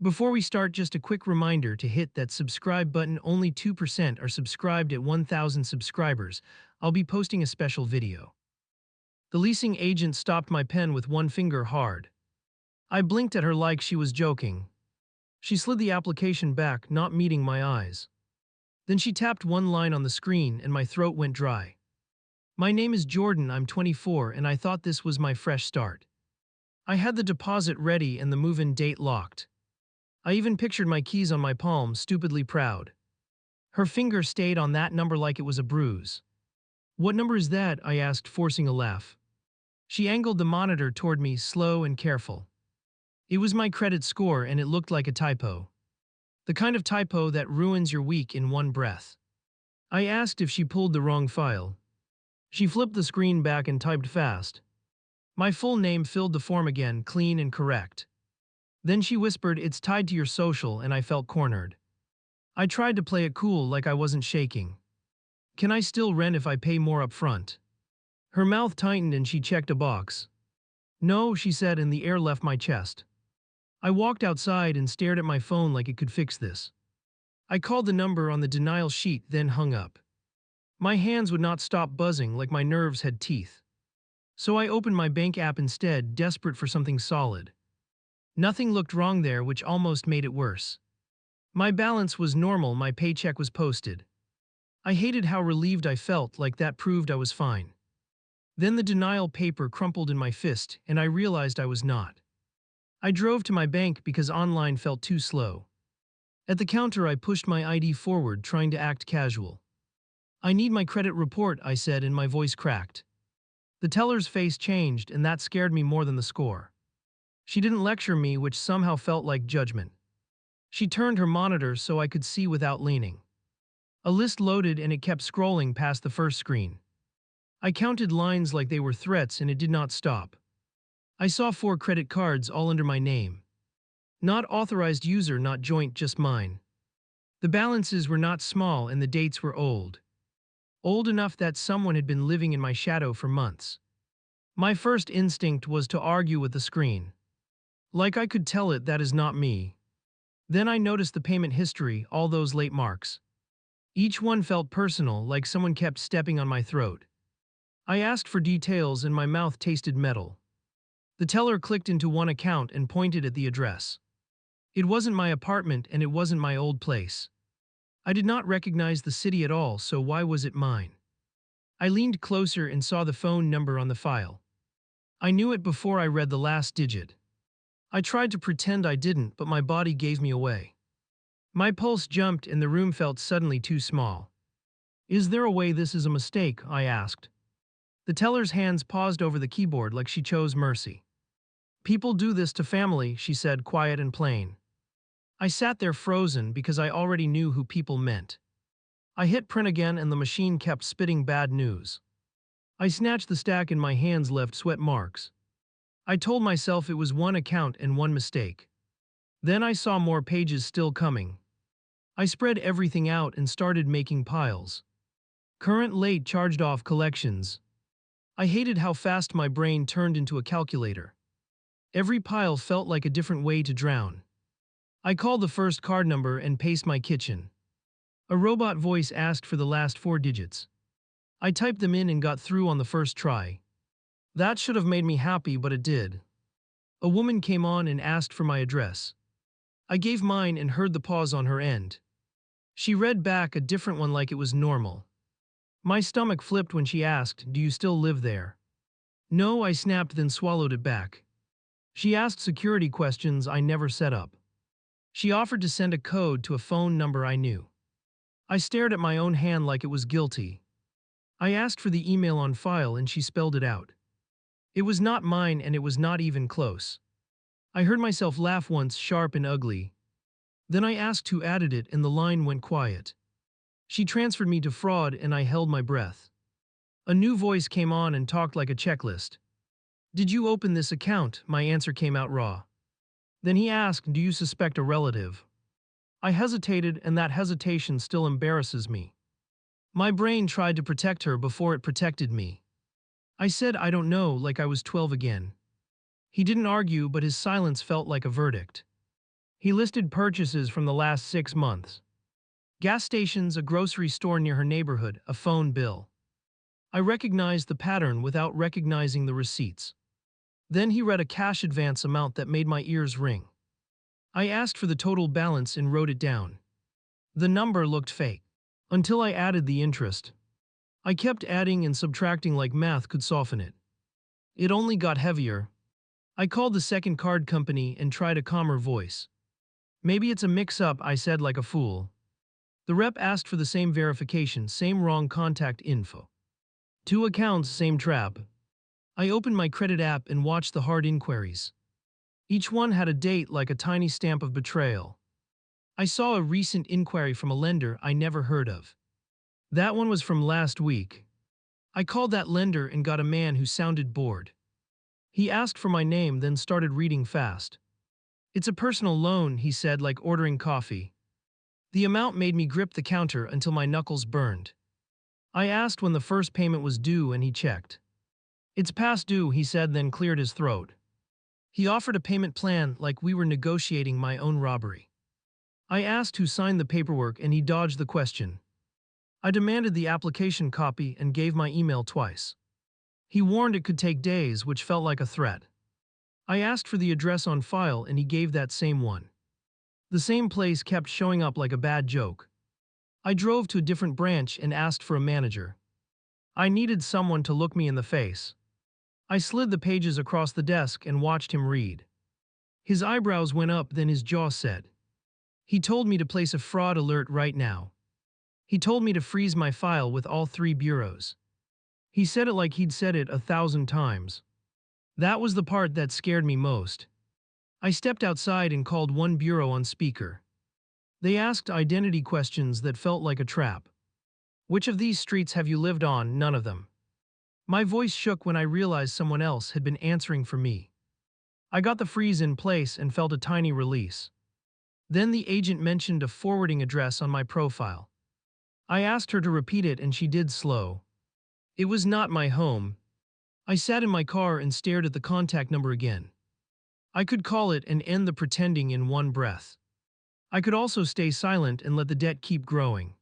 Before we start, just a quick reminder to hit that subscribe button. Only 2% are subscribed at 1,000 subscribers. I'll be posting a special video. The leasing agent stopped my pen with one finger hard. I blinked at her like she was joking. She slid the application back, not meeting my eyes. Then she tapped one line on the screen and my throat went dry. My name is Jordan, I'm 24, and I thought this was my fresh start. I had the deposit ready and the move-in date locked. I even pictured my keys on my palm, stupidly proud. Her finger stayed on that number like it was a bruise. "What number is that?" I asked, forcing a laugh. She angled the monitor toward me, slow and careful. It was my credit score and it looked like a typo. The kind of typo that ruins your week in one breath. I asked if she pulled the wrong file. She flipped the screen back and typed fast. My full name filled the form again, clean and correct. Then she whispered, "It's tied to your social," and I felt cornered. I tried to play it cool like I wasn't shaking. "Can I still rent if I pay more up front?" Her mouth tightened and she checked a box. "No," she said, and the air left my chest. I walked outside and stared at my phone like it could fix this. I called the number on the denial sheet, then hung up. My hands would not stop buzzing like my nerves had teeth. So I opened my bank app instead, desperate for something solid. Nothing looked wrong there, which almost made it worse. My balance was normal, my paycheck was posted. I hated how relieved I felt, like that proved I was fine. Then the denial paper crumpled in my fist, and I realized I was not. I drove to my bank because online felt too slow. At the counter, I pushed my ID forward, trying to act casual. "I need my credit report," I said, and my voice cracked. The teller's face changed, and that scared me more than the score. She didn't lecture me, which somehow felt like judgment. She turned her monitor so I could see without leaning. A list loaded and it kept scrolling past the first screen. I counted lines like they were threats and it did not stop. I saw 4 credit cards all under my name. Not authorized user, not joint, just mine. The balances were not small and the dates were old. Old enough that someone had been living in my shadow for months. My first instinct was to argue with the screen. Like I could tell it that is not me. Then I noticed the payment history, all those late marks. Each one felt personal, like someone kept stepping on my throat. I asked for details and my mouth tasted metal. The teller clicked into one account and pointed at the address. It wasn't my apartment and it wasn't my old place. I did not recognize the city at all, so why was it mine? I leaned closer and saw the phone number on the file. I knew it before I read the last digit. I tried to pretend I didn't, but my body gave me away. My pulse jumped and the room felt suddenly too small. "Is there a way this is a mistake?" I asked. The teller's hands paused over the keyboard like she chose mercy. "People do this to family," she said, quiet and plain. I sat there frozen because I already knew who people meant. I hit print again and the machine kept spitting bad news. I snatched the stack and my hands left sweat marks. I told myself it was one account and one mistake. Then I saw more pages still coming. I spread everything out and started making piles. Current, late, charged off, collections. I hated how fast my brain turned into a calculator. Every pile felt like a different way to drown. I called the first card number and paced my kitchen. A robot voice asked for the last 4 digits. I typed them in and got through on the first try. That should have made me happy, but it did. A woman came on and asked for my address. I gave mine and heard the pause on her end. She read back a different one like it was normal. My stomach flipped when she asked, "Do you still live there?" "No," I snapped, then swallowed it back. She asked security questions I never set up. She offered to send a code to a phone number I knew. I stared at my own hand like it was guilty. I asked for the email on file and she spelled it out. It was not mine and it was not even close. I heard myself laugh once, sharp and ugly. Then I asked who added it and the line went quiet. She transferred me to fraud and I held my breath. A new voice came on and talked like a checklist. "Did you open this account?" My answer came out raw. Then he asked, "Do you suspect a relative?" I hesitated and that hesitation still embarrasses me. My brain tried to protect her before it protected me. I said, "I don't know," like I was 12 again. He didn't argue, but his silence felt like a verdict. He listed purchases from the last 6 months. Gas stations, a grocery store near her neighborhood, a phone bill. I recognized the pattern without recognizing the receipts. Then he read a cash advance amount that made my ears ring. I asked for the total balance and wrote it down. The number looked fake. Until I added the interest. I kept adding and subtracting like math could soften it. It only got heavier. I called the second card company and tried a calmer voice. Maybe it's a mix-up, I said like a fool. The rep asked for the same verification, same wrong contact info. 2 accounts, same trap. I opened my credit app and watched the hard inquiries. Each one had a date like a tiny stamp of betrayal. I saw a recent inquiry from a lender I never heard of. That one was from last week. I called that lender and got a man who sounded bored. He asked for my name, then started reading fast. It's a personal loan, he said, like ordering coffee. The amount made me grip the counter until my knuckles burned. I asked when the first payment was due and he checked. It's past due, he said, then cleared his throat. He offered a payment plan like we were negotiating my own robbery. I asked who signed the paperwork and he dodged the question. I demanded the application copy and gave my email twice. He warned it could take days, which felt like a threat. I asked for the address on file and he gave that same one. The same place kept showing up like a bad joke. I drove to a different branch and asked for a manager. I needed someone to look me in the face. I slid the pages across the desk and watched him read. His eyebrows went up, then his jaw set. He told me to place a fraud alert right now. He told me to freeze my file with all 3 bureaus. He said it like he'd said it 1,000 times. That was the part that scared me most. I stepped outside and called one bureau on speaker. They asked identity questions that felt like a trap. Which of these streets have you lived on? None of them. My voice shook when I realized someone else had been answering for me. I got the freeze in place and felt a tiny release. Then the agent mentioned a forwarding address on my profile. I asked her to repeat it and she did slow. It was not my home. I sat in my car and stared at the contact number again. I could call it and end the pretending in one breath. I could also stay silent and let the debt keep growing.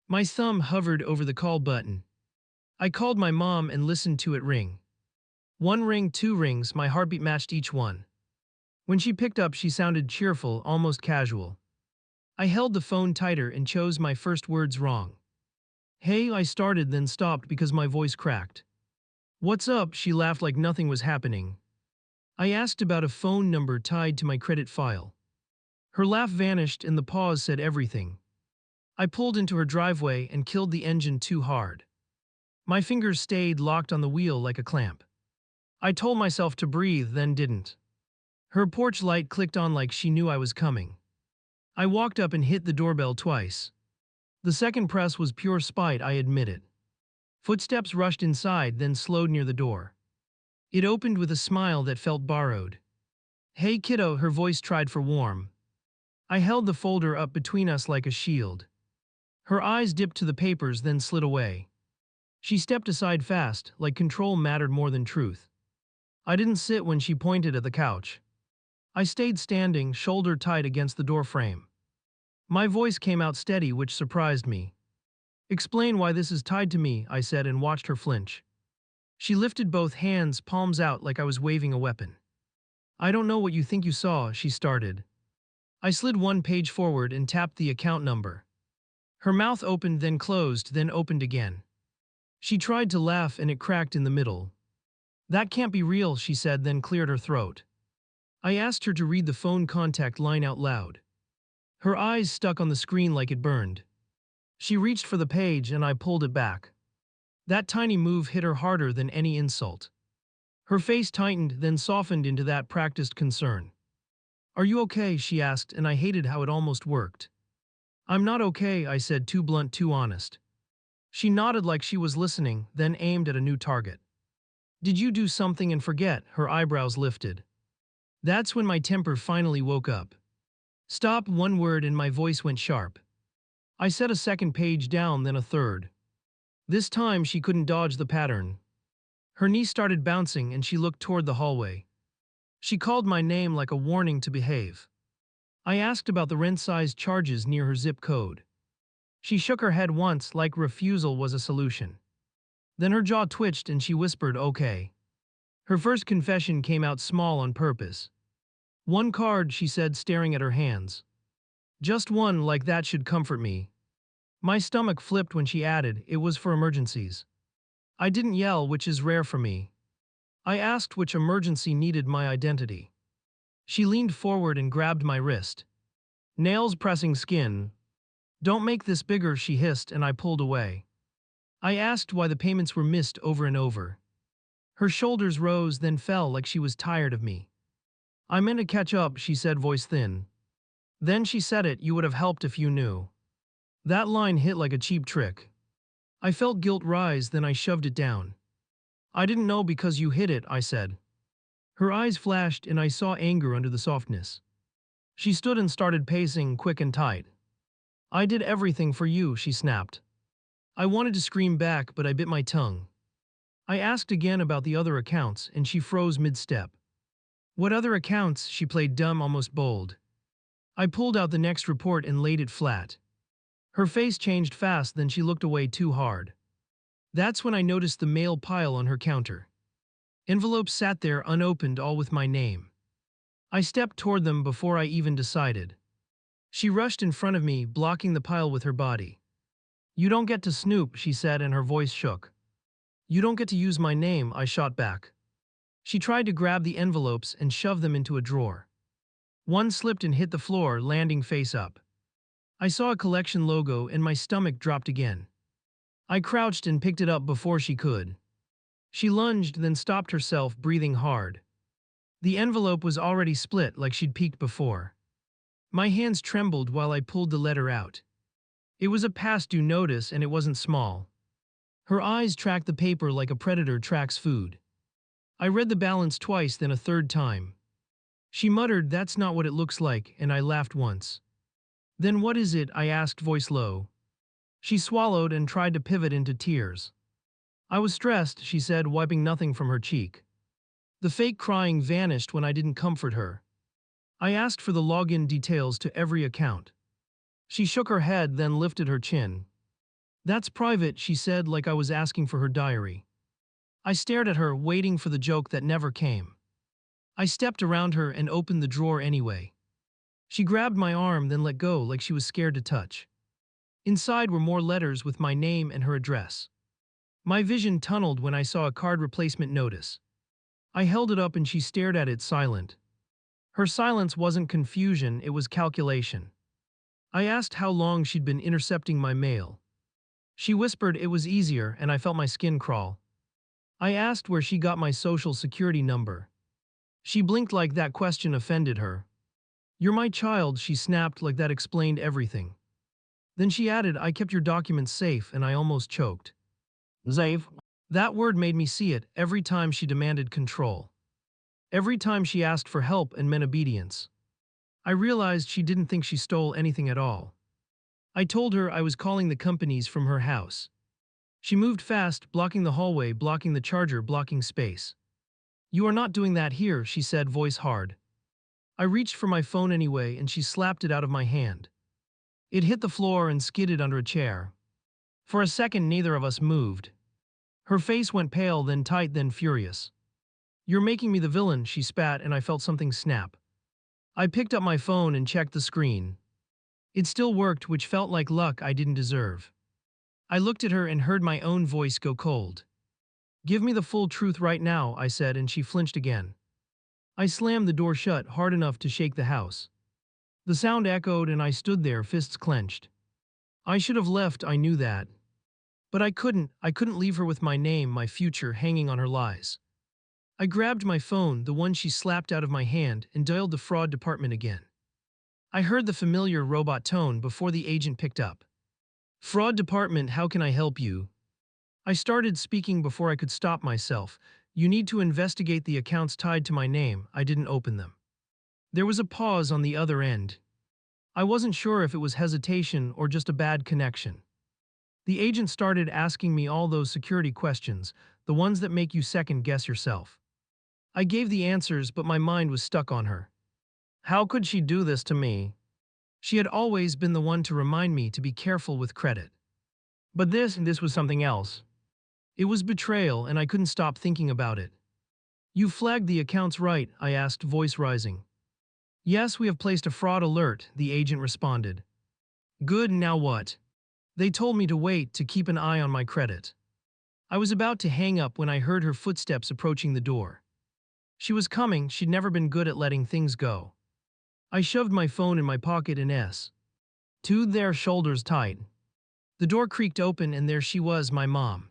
My thumb hovered over the call button. I called my mom and listened to it ring. 1 ring, 2 rings, my heartbeat matched each one. When she picked up, she sounded cheerful, almost casual. I held the phone tighter and chose my first words wrong. Hey, I started, then stopped because my voice cracked. What's up? She laughed like nothing was happening. I asked about a phone number tied to my credit file. Her laugh vanished and the pause said everything. I pulled into her driveway and killed the engine too hard. My fingers stayed locked on the wheel like a clamp. I told myself to breathe, then didn't. Her porch light clicked on like she knew I was coming. I walked up and hit the doorbell twice. The second press was pure spite, I admit it. Footsteps rushed inside, then slowed near the door. It opened with a smile that felt borrowed. Hey kiddo, her voice tried for warm. I held the folder up between us like a shield. Her eyes dipped to the papers, then slid away. She stepped aside fast, like control mattered more than truth. I didn't sit when she pointed at the couch. I stayed standing, shoulder tight against the door frame. My voice came out steady, which surprised me. Explain why this is tied to me, I said and watched her flinch. She lifted both hands, palms out like I was waving a weapon. I don't know what you think you saw, she started. I slid 1 page forward and tapped the account number. Her mouth opened, then closed, then opened again. She tried to laugh and it cracked in the middle. That can't be real, she said, then cleared her throat. I asked her to read the phone contact line out loud. Her eyes stuck on the screen like it burned. She reached for the page and I pulled it back. That tiny move hit her harder than any insult. Her face tightened, then softened into that practiced concern. Are you okay? She asked, and I hated how it almost worked. I'm not okay, I said, too blunt, too honest. She nodded like she was listening, then aimed at a new target. Did you do something and forget? Her eyebrows lifted. That's when my temper finally woke up. Stop, 1 word, and my voice went sharp. I set a second page down, then a third. This time she couldn't dodge the pattern. Her knees started bouncing and she looked toward the hallway. She called my name like a warning to behave. I asked about the rent-size charges near her zip code. She shook her head once like refusal was a solution. Then her jaw twitched and she whispered, okay. Her first confession came out small on purpose. One card, she said, staring at her hands. Just one like that should comfort me. My stomach flipped when she added, it was for emergencies. I didn't yell, which is rare for me. I asked which emergency needed my identity. She leaned forward and grabbed my wrist. Nails pressing skin. Don't make this bigger, she hissed, and I pulled away. I asked why the payments were missed over and over. Her shoulders rose, then fell like she was tired of me. I meant to catch up, she said, voice thin. Then she said it, you would have helped if you knew. That line hit like a cheap trick. I felt guilt rise, then I shoved it down. I didn't know because you hid it, I said. Her eyes flashed and I saw anger under the softness. She stood and started pacing, quick and tight. I did everything for you, she snapped. I wanted to scream back, but I bit my tongue. I asked again about the other accounts, and she froze mid-step. What other accounts? She played dumb, almost bold. I pulled out the next report and laid it flat. Her face changed fast, then she looked away too hard. That's when I noticed the mail pile on her counter. Envelopes sat there unopened, all with my name. I stepped toward them before I even decided. She rushed in front of me, blocking the pile with her body. You don't get to snoop, she said, and her voice shook. You don't get to use my name, I shot back. She tried to grab the envelopes and shove them into a drawer. One slipped and hit the floor, landing face up. I saw a collection logo and my stomach dropped again. I crouched and picked it up before she could. She lunged, then stopped herself, breathing hard. The envelope was already split like she'd peeked before. My hands trembled while I pulled the letter out. It was a past due notice and it wasn't small. Her eyes tracked the paper like a predator tracks food. I read the balance twice, then a third time. She muttered, that's not what it looks like, and I laughed once. Then what is it? I asked, voice low. She swallowed and tried to pivot into tears. I was stressed, she said, wiping nothing from her cheek. The fake crying vanished when I didn't comfort her. I asked for the login details to every account. She shook her head, then lifted her chin. That's private, she said, like I was asking for her diary. I stared at her, waiting for the joke that never came. I stepped around her and opened the drawer anyway. She grabbed my arm, then let go like she was scared to touch. Inside were more letters with my name and her address. My vision tunneled when I saw a card replacement notice. I held it up and she stared at it, silent. Her silence wasn't confusion, it was calculation. I asked how long she'd been intercepting my mail. She whispered it was easier, and I felt my skin crawl. I asked where she got my social security number. She blinked like that question offended her. You're my child, she snapped, like that explained everything. Then she added, I kept your documents safe, and I almost choked. Safe? That word made me see it every time she demanded control. Every time she asked for help and meant obedience. I realized she didn't think she stole anything at all. I told her I was calling the companies from her house. She moved fast, blocking the hallway, blocking the charger, blocking space. You are not doing that here, she said, voice hard. I reached for my phone anyway, and she slapped it out of my hand. It hit the floor and skidded under a chair. For a second, neither of us moved. Her face went pale, then tight, then furious. You're making me the villain, she spat, and I felt something snap. I picked up my phone and checked the screen. It still worked, which felt like luck I didn't deserve. I looked at her and heard my own voice go cold. Give me the full truth right now, I said, and she flinched again. I slammed the door shut hard enough to shake the house. The sound echoed and I stood there, fists clenched. I should have left, I knew that. But I couldn't leave her with my name, my future hanging on her lies. I grabbed my phone, the one she slapped out of my hand, and dialed the fraud department again. I heard the familiar robot tone before the agent picked up. Fraud department, how can I help you? I started speaking before I could stop myself. You need to investigate the accounts tied to my name. I didn't open them. There was a pause on the other end. I wasn't sure if it was hesitation or just a bad connection. The agent started asking me all those security questions, the ones that make you second-guess yourself. I gave the answers, but my mind was stuck on her. How could she do this to me? She had always been the one to remind me to be careful with credit. But this was something else. It was betrayal, and I couldn't stop thinking about it. You flagged the accounts right, I asked, voice rising. Yes, we have placed a fraud alert, the agent responded. Good, now what? They told me to wait, to keep an eye on my credit. I was about to hang up when I heard her footsteps approaching the door. She was coming, she'd never been good at letting things go. I shoved my phone in my pocket and toed their shoulders tight. The door creaked open and there she was, my mom.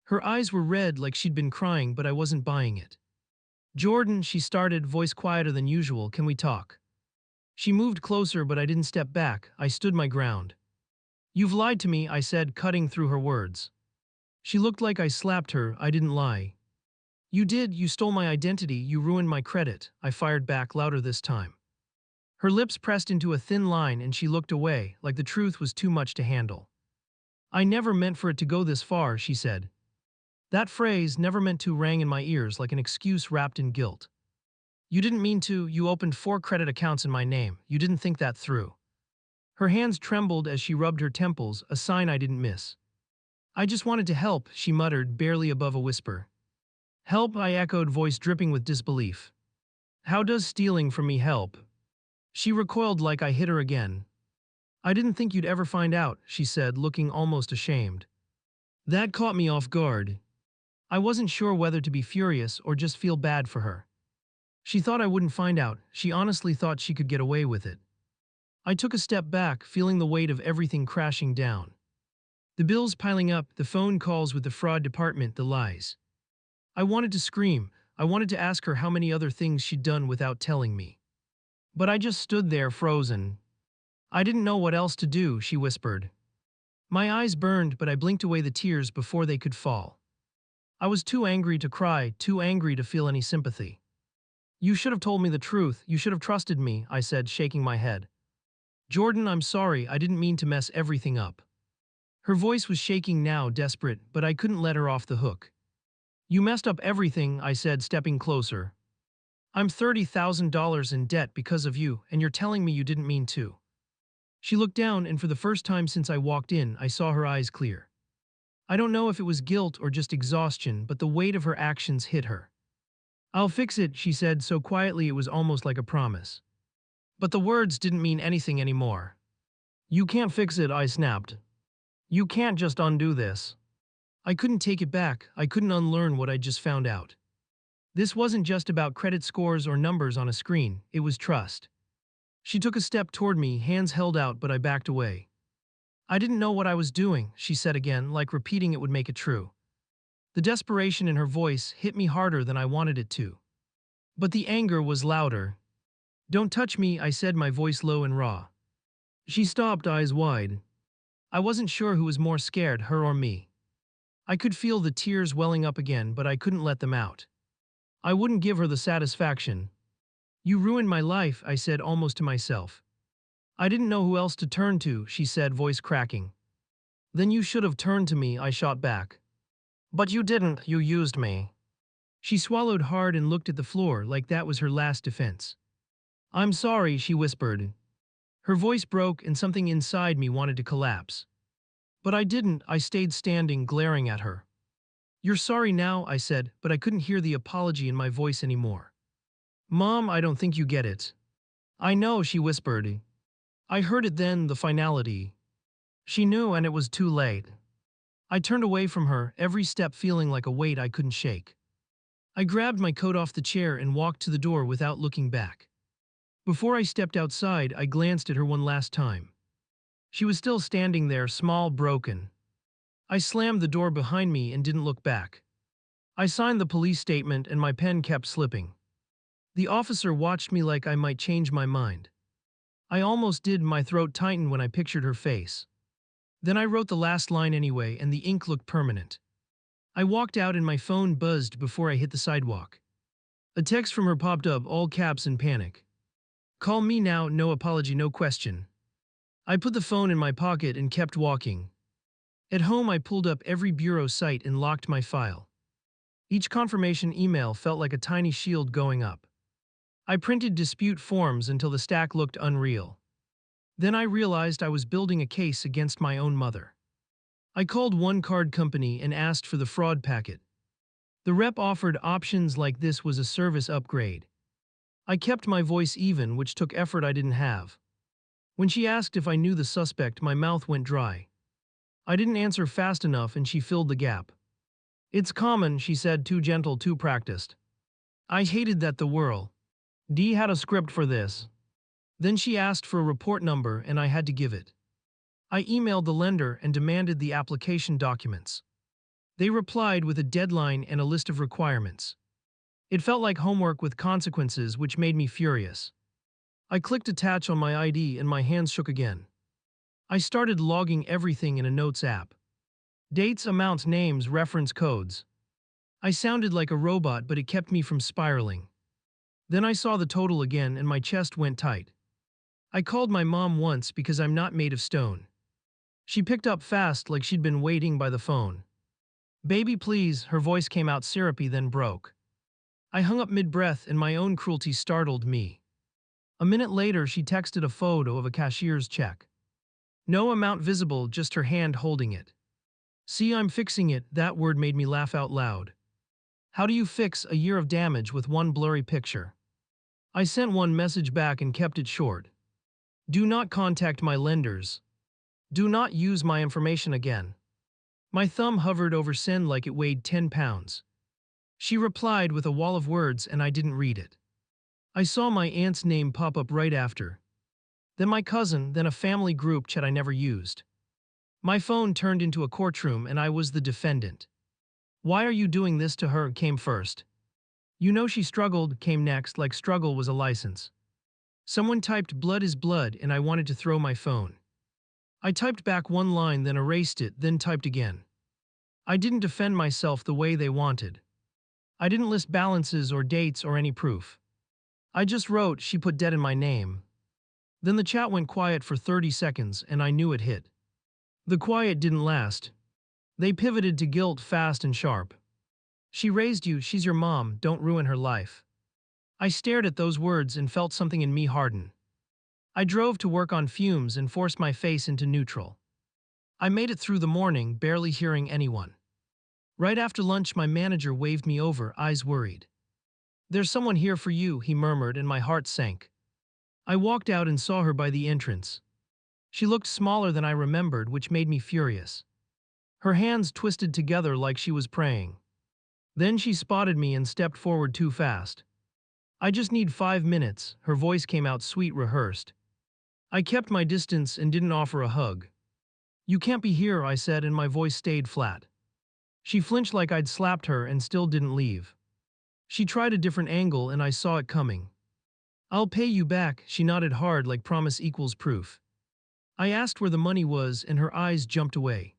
Her eyes were red like she'd been crying, but I wasn't buying it. Jordan, she started, voice quieter than usual, can we talk? She moved closer, but I didn't step back, I stood my ground. You've lied to me, I said, cutting through her words. She looked like I slapped her, I didn't lie. You did, you stole my identity, you ruined my credit, I fired back, louder this time. Her lips pressed into a thin line and she looked away, like the truth was too much to handle. I never meant for it to go this far, she said. That phrase, never meant to, rang in my ears like an excuse wrapped in guilt. You didn't mean to, you opened 4 credit accounts in my name, you didn't think that through. Her hands trembled as she rubbed her temples, a sign I didn't miss. I just wanted to help, she muttered, barely above a whisper. Help, I echoed, voice dripping with disbelief. How does stealing from me help? She recoiled like I hit her again. I didn't think you'd ever find out, she said, looking almost ashamed. That caught me off guard. I wasn't sure whether to be furious or just feel bad for her. She thought I wouldn't find out, she honestly thought she could get away with it. I took a step back, feeling the weight of everything crashing down. The bills piling up, the phone calls with the fraud department, the lies. I wanted to scream, I wanted to ask her how many other things she'd done without telling me. But I just stood there frozen. I didn't know what else to do, she whispered. My eyes burned, but I blinked away the tears before they could fall. I was too angry to cry, too angry to feel any sympathy. You should have told me the truth, you should have trusted me, I said, shaking my head. Jordan, I'm sorry, I didn't mean to mess everything up. Her voice was shaking now, desperate, but I couldn't let her off the hook. You messed up everything, I said, stepping closer. I'm $30,000 in debt because of you, and you're telling me you didn't mean to. She looked down, and for the first time since I walked in, I saw her eyes clear. I don't know if it was guilt or just exhaustion, but the weight of her actions hit her. I'll fix it, she said so quietly it was almost like a promise. But the words didn't mean anything anymore. You can't fix it, I snapped. You can't just undo this. I couldn't take it back, I couldn't unlearn what I'd just found out. This wasn't just about credit scores or numbers on a screen, it was trust. She took a step toward me, hands held out, but I backed away. I didn't know what I was doing, she said again, like repeating it would make it true. The desperation in her voice hit me harder than I wanted it to. But the anger was louder. Don't touch me, I said, my voice low and raw. She stopped, eyes wide. I wasn't sure who was more scared, her or me. I could feel the tears welling up again, but I couldn't let them out. I wouldn't give her the satisfaction. You ruined my life, I said, almost to myself. I didn't know who else to turn to, she said, voice cracking. Then you should have turned to me, I shot back. But you didn't, you used me. She swallowed hard and looked at the floor like that was her last defense. I'm sorry, she whispered. Her voice broke and something inside me wanted to collapse. But I didn't, I stayed standing, glaring at her. You're sorry now, I said, but I couldn't hear the apology in my voice anymore. Mom, I don't think you get it. I know, she whispered. I heard it then, the finality. She knew, and it was too late. I turned away from her, every step feeling like a weight I couldn't shake. I grabbed my coat off the chair and walked to the door without looking back. Before I stepped outside, I glanced at her one last time. She was still standing there, small, broken. I slammed the door behind me and didn't look back. I signed the police statement and my pen kept slipping. The officer watched me like I might change my mind. I almost did, my throat tightened when I pictured her face. Then I wrote the last line anyway, and the ink looked permanent. I walked out and my phone buzzed before I hit the sidewalk. A text from her popped up, all caps in panic. Call me now, no apology, no question. I put the phone in my pocket and kept walking. At home, I pulled up every bureau site and locked my file. Each confirmation email felt like a tiny shield going up. I printed dispute forms until the stack looked unreal. Then I realized I was building a case against my own mother. I called one card company and asked for the fraud packet. The rep offered options like this was a service upgrade. I kept my voice even, which took effort I didn't have. When she asked if I knew the suspect, my mouth went dry. I didn't answer fast enough and she filled the gap. It's common, she said, too gentle, too practiced. I hated that the whirl. Dee had a script for this. Then she asked for a report number and I had to give it. I emailed the lender and demanded the application documents. They replied with a deadline and a list of requirements. It felt like homework with consequences, which made me furious. I clicked attach on my ID and my hands shook again. I started logging everything in a notes app. Dates, amounts, names, reference codes. I sounded like a robot, but it kept me from spiraling. Then I saw the total again and my chest went tight. I called my mom once because I'm not made of stone. She picked up fast like she'd been waiting by the phone. "Baby, please," her voice came out syrupy, then broke. I hung up mid-breath and my own cruelty startled me. A minute later, she texted a photo of a cashier's check. No amount visible, just her hand holding it. "See, I'm fixing it," that word made me laugh out loud. How do you fix a year of damage with one blurry picture? I sent one message back and kept it short. Do not contact my lenders. Do not use my information again. My thumb hovered over send like it weighed 10 pounds. She replied with a wall of words and I didn't read it. I saw my aunt's name pop up right after. Then my cousin, then a family group chat I never used. My phone turned into a courtroom and I was the defendant. "Why are you doing this to her?" came first. "You know she struggled," came next, like struggle was a license. Someone typed "blood is blood" and I wanted to throw my phone. I typed back one line, then erased it, then typed again. I didn't defend myself the way they wanted. I didn't list balances or dates or any proof. I just wrote, "She put dead in my name." Then the chat went quiet for 30 seconds and I knew it hit. The quiet didn't last. They pivoted to guilt fast and sharp. "She raised you, she's your mom, don't ruin her life." I stared at those words and felt something in me harden. I drove to work on fumes and forced my face into neutral. I made it through the morning, barely hearing anyone. Right after lunch, my manager waved me over, eyes worried. "There's someone here for you," he murmured, and my heart sank. I walked out and saw her by the entrance. She looked smaller than I remembered, which made me furious. Her hands twisted together like she was praying. Then she spotted me and stepped forward too fast. "I just need 5 minutes," her voice came out sweet, rehearsed. I kept my distance and didn't offer a hug. "You can't be here," I said, and my voice stayed flat. She flinched like I'd slapped her and still didn't leave. She tried a different angle and I saw it coming. "I'll pay you back," she nodded hard like promise equals proof. I asked where the money was and her eyes jumped away.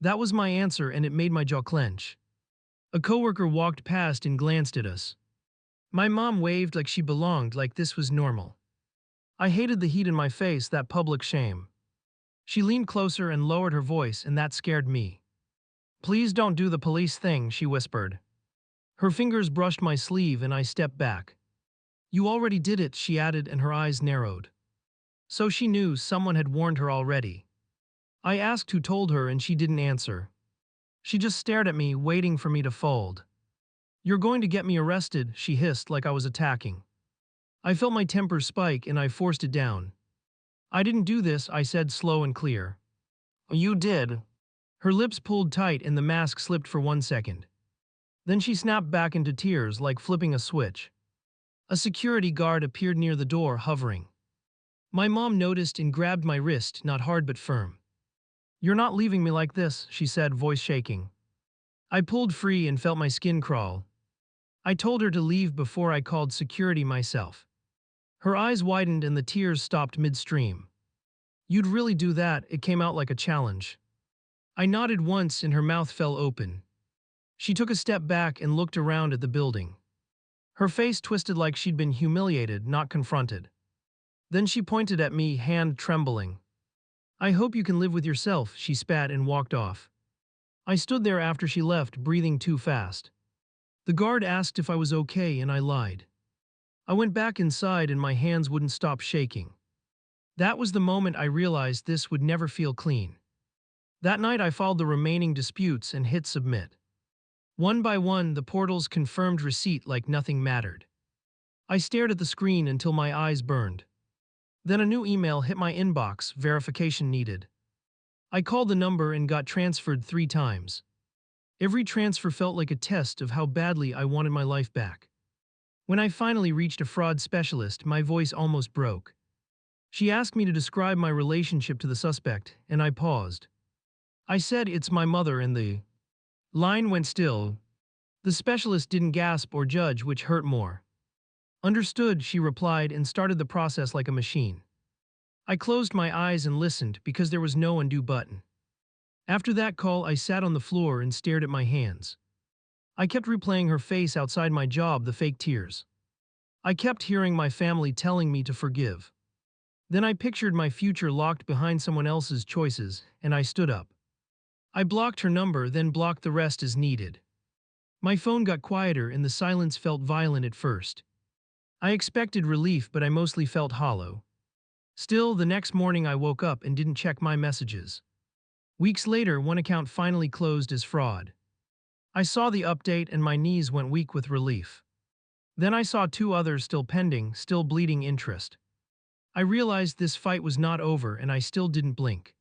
That was my answer and it made my jaw clench. A coworker walked past and glanced at us. My mom waved like she belonged, like this was normal. I hated the heat in my face, that public shame. She leaned closer and lowered her voice, and that scared me. "Please don't do the police thing," she whispered. Her fingers brushed my sleeve and I stepped back. "You already did it," she added, and her eyes narrowed. So she knew someone had warned her already. I asked who told her and she didn't answer. She just stared at me, waiting for me to fold. "You're going to get me arrested," she hissed like I was attacking. I felt my temper spike and I forced it down. "I didn't do this," I said slow and clear. "You did." Her lips pulled tight and the mask slipped for 1 second. Then she snapped back into tears like flipping a switch. A security guard appeared near the door, hovering. My mom noticed and grabbed my wrist, not hard but firm. "You're not leaving me like this," she said, voice shaking. I pulled free and felt my skin crawl. I told her to leave before I called security myself. Her eyes widened and the tears stopped midstream. "You'd really do that?" It came out like a challenge. I nodded once and her mouth fell open. She took a step back and looked around at the building. Her face twisted like she'd been humiliated, not confronted. Then she pointed at me, hand trembling. "I hope you can live with yourself," she spat and walked off. I stood there after she left, breathing too fast. The guard asked if I was okay and I lied. I went back inside and my hands wouldn't stop shaking. That was the moment I realized this would never feel clean. That night I filed the remaining disputes and hit submit. One by one, the portals confirmed receipt like nothing mattered. I stared at the screen until my eyes burned. Then a new email hit my inbox, verification needed. I called the number and got transferred 3 times. Every transfer felt like a test of how badly I wanted my life back. When I finally reached a fraud specialist, my voice almost broke. She asked me to describe my relationship to the suspect, and I paused. I said it's my mother and the line went still. The specialist didn't gasp or judge, which hurt more. Understood, she replied and started the process like a machine. I closed my eyes and listened because there was no undo button. After that call, I sat on the floor and stared at my hands. I kept replaying her face outside my job, the fake tears. I kept hearing my family telling me to forgive. Then I pictured my future locked behind someone else's choices, and I stood up. I blocked her number, then blocked the rest as needed. My phone got quieter and the silence felt violent at first. I expected relief, but I mostly felt hollow. Still, the next morning I woke up and didn't check my messages. Weeks later, one account finally closed as fraud. I saw the update and my knees went weak with relief. Then I saw 2 others still pending, still bleeding interest. I realized this fight was not over and I still didn't blink.